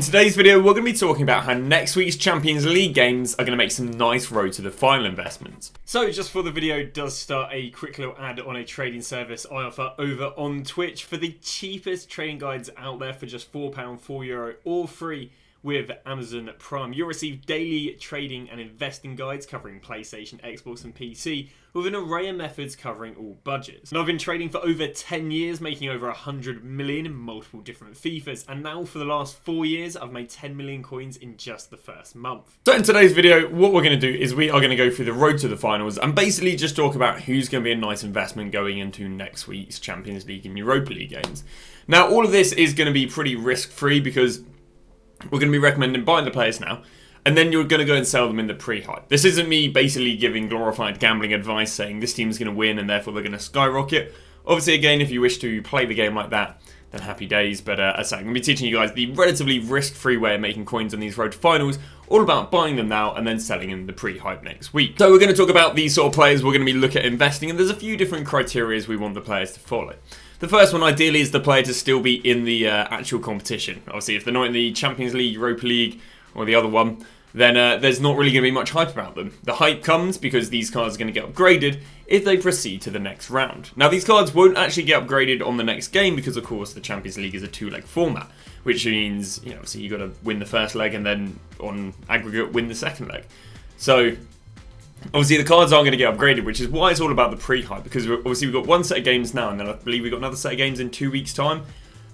In today's video, we're going to be talking about how next week's Champions League games are going to make some nice road to the final investments. So just before the video does start, a quick little ad on a trading service I offer over on Twitch for the cheapest trading guides out there for just £4, €4, all free with Amazon Prime. You'll receive daily trading and investing guides covering PlayStation, Xbox and PC with an array of methods covering all budgets. And I've been trading for over 10 years, making over 100 million in multiple different FIFAs, and now for the last 4 years I've made 10 million coins in just the first month. So in today's video, what we're going to do is we are going to go through the road to the finals and basically just talk about who's going to be a nice investment going into next week's Champions League and Europa League games. Now all of this is going to be pretty risk-free because we're going to be recommending buying the players now, and then you're going to go and sell them in the pre-hype. This isn't me basically giving glorified gambling advice saying this team's going to win and therefore they're going to skyrocket. Obviously, again, if you wish to play the game like that, then happy days. But as I say, I'm going to be teaching you guys the relatively risk-free way of making coins on these road to finals, all about buying them now and then selling in the pre-hype next week. So we're going to talk about these sort of players we're going to be looking at investing, and there's a few different criteria we want the players to follow. The first one, ideally, is the player to still be in the actual competition. Obviously, if they're not in the Champions League, Europa League, or the other one, then there's not really going to be much hype about them. The hype comes because these cards are going to get upgraded if they proceed to the next round. Now, these cards won't actually get upgraded on the next game because, of course, the Champions League is a two-leg format, which means, you know, so you've got to win the first leg and then, on aggregate, win the second leg. So obviously, the cards aren't going to get upgraded, which is why it's all about the pre-hype, because obviously we've got one set of games now, and then I believe we've got another set of games in 2 weeks' time.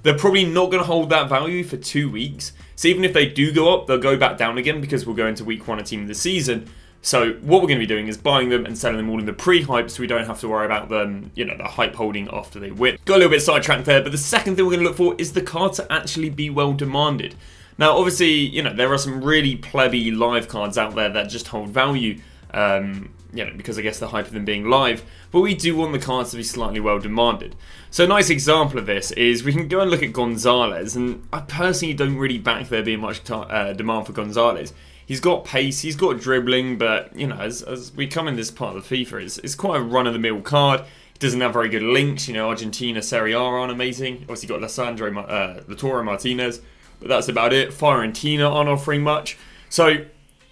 They're probably not going to hold that value for 2 weeks. So even if they do go up, they'll go back down again because we'll go into week 1 of team of the season. So what we're going to be doing is buying them and selling them all in the pre-hype so we don't have to worry about them, you know, the hype holding after they win. Got a little bit sidetracked there, but the second thing we're going to look for is the card to actually be well demanded. Now, obviously, you know, there are some really plebby live cards out there that just hold value, you know, because I guess the hype of them being live, but we do want the cards to be slightly well demanded. So a nice example of this is we can go and look at Gonzalez, and I personally don't really back there being much demand for Gonzalez. He's got pace, he's got dribbling, but, you know, as we come in this part of the FIFA, it's quite a run-of-the-mill card. He doesn't have very good links, you know, Argentina, Serie A aren't amazing. Obviously got Lautaro Martinez, but that's about it. Fiorentina aren't offering much. So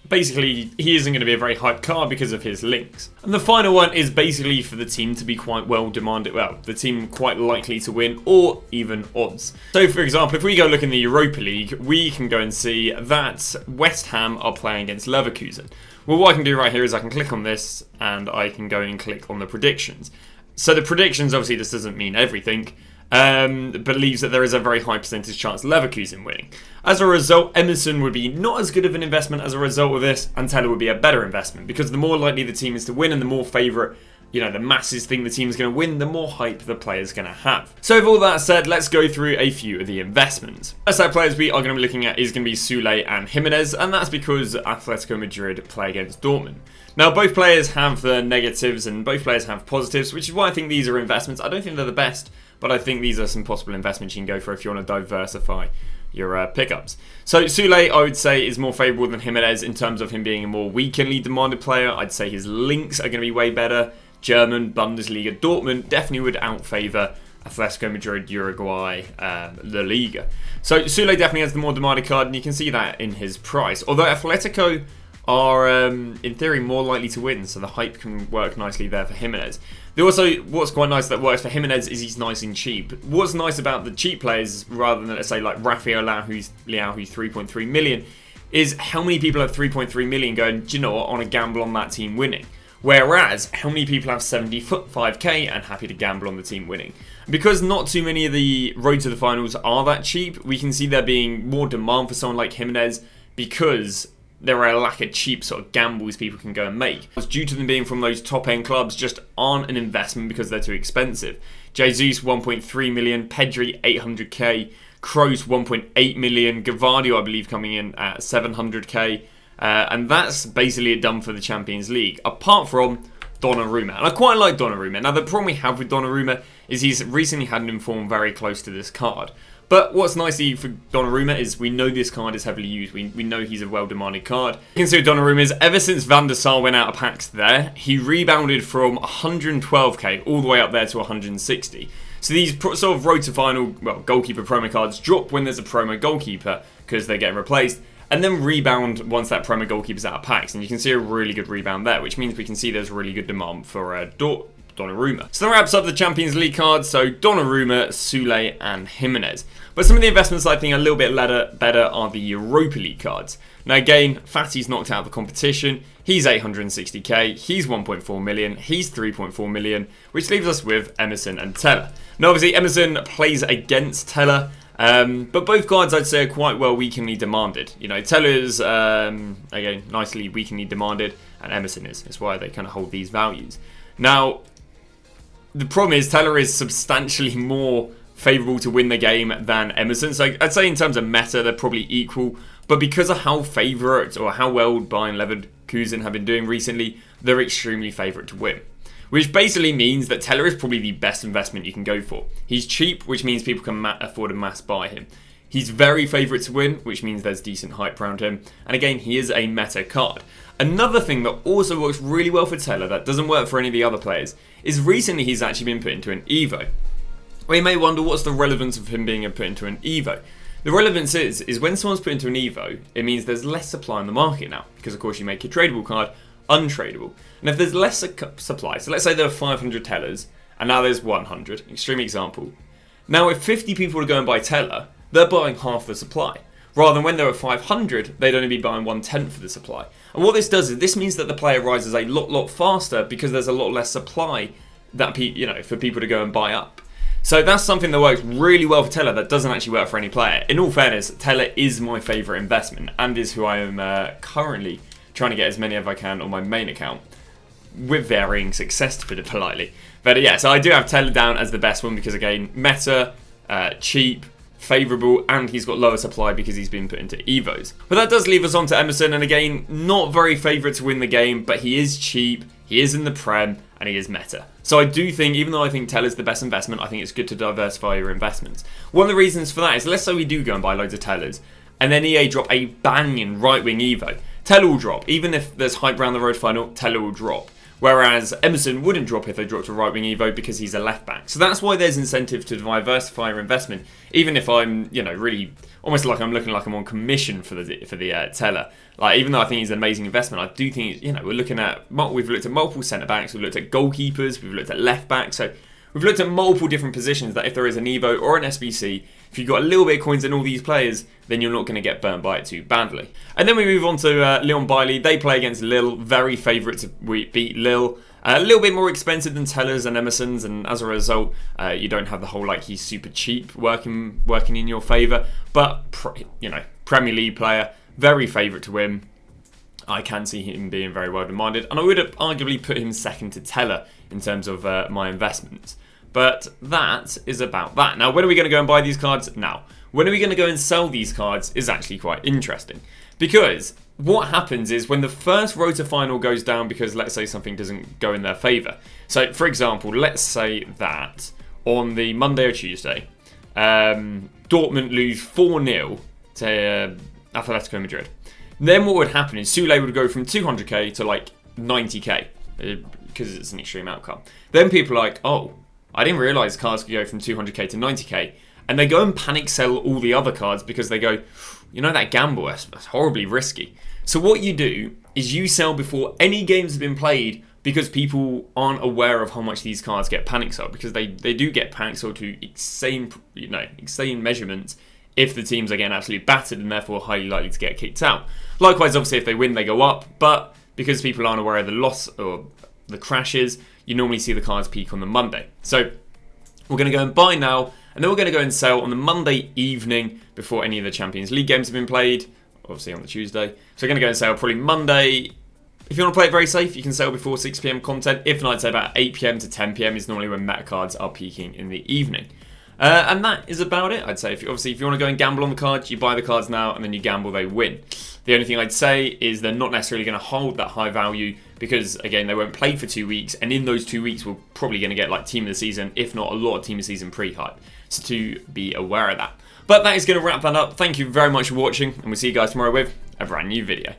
basically, he isn't going to be a very hyped card because of his links. And the final one is basically for the team to be quite well demanded. Well, the team quite likely to win, or even odds. So, for example, if we go look in the Europa League, we can go and see that West Ham are playing against Leverkusen. Well, what I can do right here is I can click on this, and I can go and click on the predictions. So the predictions, obviously, this doesn't mean everything. Believes that there is a very high percentage chance Leverkusen winning. As a result, Emerson would be not as good of an investment as a result of this, and Teller would be a better investment, because the more likely the team is to win and the more favourite, you know, the masses think the team's going to win, the more hype the player's going to have. So with all that said, let's go through a few of the investments. First set of players we are going to be looking at is going to be Sule and Jimenez, and that's because Atletico Madrid play against Dortmund. Now, both players have the negatives and both players have positives, which is why I think these are investments. I don't think they're the best, but I think these are some possible investments you can go for if you want to diversify your pickups. So Sule, I would say, is more favourable than Jimenez in terms of him being a more weekendly demanded player. I'd say his links are going to be way better. German, Bundesliga, Dortmund definitely would out-favour Atletico Madrid, Uruguay, La Liga. So Sule definitely has the more demanded card, and you can see that in his price. Although Atletico are, in theory, more likely to win, so the hype can work nicely there for Jimenez. What's quite nice that works for Jimenez is he's nice and cheap. What's nice about the cheap players, rather than, let's say, like Rafael Leao, who's 3.3 million, is how many people have 3.3 million going, do you know what, I want to gamble on that team winning. Whereas, how many people have 75k and happy to gamble on the team winning? Because not too many of the road to the finals are that cheap, we can see there being more demand for someone like Jimenez because there are a lack of cheap sort of gambles people can go and make. It's due to them being from those top-end clubs just aren't an investment because they're too expensive. Jesus, 1.3 million, Pedri, 800k, Kroos, 1.8 million, Gavardio, I believe, coming in at 700k. And that's basically it done for the Champions League, apart from Donnarumma. And I quite like Donnarumma. Now, the problem we have with Donnarumma is he's recently had an inform very close to this card. But what's nice for Donnarumma is we know this card is heavily used. We know he's a well-demanded card. You can see what Donnarumma is. Ever since Van der Sar went out of packs there, he rebounded from 112k all the way up there to 160. So these sort of road to final, well, goalkeeper promo cards drop when there's a promo goalkeeper. because they're getting replaced, and then rebound once that Premier goalkeeper's out of packs. And you can see a really good rebound there, which means we can see there's really good demand for Donnarumma. So that wraps up the Champions League cards, so Donnarumma, Sule and Jimenez. But some of the investments I think are a little bit better are the Europa League cards. Now again, Fatty's knocked out of the competition. He's 860k, he's 1.4 million, he's 3.4 million, which leaves us with Emerson and Teller. Now obviously Emerson plays against Teller, but both cards I'd say are quite well weakenly demanded. You know, Teller's, again, nicely weakenly demanded, and Emerson is. That's why they kind of hold these values. Now, the problem is Teller is substantially more favourable to win the game than Emerson. So I'd say in terms of meta, they're probably equal. But because of how favourite or how well Bayern Leverkusen have been doing recently, they're extremely favourite to win. Which basically means that Teller is probably the best investment you can go for. He's cheap, which means people can afford a mass buy him. He's very favourite to win, which means there's decent hype around him. And again, he is a meta card. Another thing that also works really well for Teller that doesn't work for any of the other players is recently he's actually been put into an Evo. Well, you may wonder what's the relevance of him being put into an Evo. The relevance is when someone's put into an Evo, it means there's less supply in the market now. Because of course you make your tradable card untradeable. And if there's less supply, so let's say there are 500 Tellers, and now there's 100, extreme example. Now if 50 people were to go and buy Teller, they're buying half the supply. Rather than when there were 500, they'd only be buying 1/10 of the supply. And what this does is this means that the player rises a lot faster because there's a lot less supply that for people to go and buy up. So that's something that works really well for Teller that doesn't actually work for any player. In all fairness, Teller is my favourite investment and is who I am currently trying to get as many as I can on my main account, with varying success, to put it politely. But yeah, so I do have Teller down as the best one because again, meta, cheap, favourable, and he's got lower supply because he's been put into Evos. But that does leave us on to Emerson, and again, not very favourite to win the game, but he is cheap, he is in the Prem, and he is meta. So I do think, even though I think Teller's the best investment, I think it's good to diversify your investments. One of the reasons for that is, let's say we do go and buy loads of Tellers, and then EA drop a banging right-wing Evo. Teller will drop. Even if there's hype around the road final, Teller will drop. Whereas Emerson wouldn't drop if they dropped a right-wing Evo because he's a left-back. So that's why there's incentive to diversify your investment, even if I'm, really almost like I'm looking like I'm on commission for the Teller. Like, even though I think he's an amazing investment, I do think, we've looked at multiple centre-backs, we've looked at goalkeepers, we've looked at left-backs, so we've looked at multiple different positions that if there is an Evo or an SBC, if you've got a little bit of coins in all these players, then you're not going to get burnt by it too badly. And then we move on to Leon Bailey. They play against Lille, very favourite to beat Lille. A little bit more expensive than Tellers and Emerson's, and as a result, you don't have the whole he's super cheap working in your favour. But Premier League player, very favourite to win. I can see him being very well demanded, and I would have arguably put him second to Teller in terms of my investments. But that is about that. Now, when are we going to go and buy these cards? Now, when are we going to go and sell these cards is actually quite interesting. Because what happens is when the first Rota final goes down because let's say something doesn't go in their favour. So, for example, let's say that on the Monday or Tuesday, Dortmund lose 4-0 to Atletico Madrid. Then what would happen is Sule would go from 200k to 90k because it's an extreme outcome. Then people are like, oh, I didn't realise cards could go from 200k to 90k. And they go and panic sell all the other cards because they go, that gamble, that's horribly risky. So what you do is you sell before any games have been played because people aren't aware of how much these cards get panic sold, because they do get panic sold to insane measurements if the teams are getting absolutely battered and therefore highly likely to get kicked out. Likewise, obviously, if they win, they go up, but because people aren't aware of the loss or the crashes, you normally see the cards peak on the Monday. So we're going to go and buy now, and then we're going to go and sell on the Monday evening before any of the Champions League games have been played, obviously on the Tuesday. So we're going to go and sell probably Monday. If you want to play it very safe, you can sell before 6 PM content. If not, I'd say about 8 PM to 10 PM is normally when meta cards are peaking in the evening. And that is about it, I'd say. If you want to go and gamble on the cards, you buy the cards now and then you gamble, they win. The only thing I'd say is they're not necessarily going to hold that high value because, again, they won't play for 2 weeks. And in those 2 weeks, we're probably going to get team of the season, if not a lot of team of the season pre-hype. So to be aware of that. But that is going to wrap that up. Thank you very much for watching, and we'll see you guys tomorrow with a brand new video.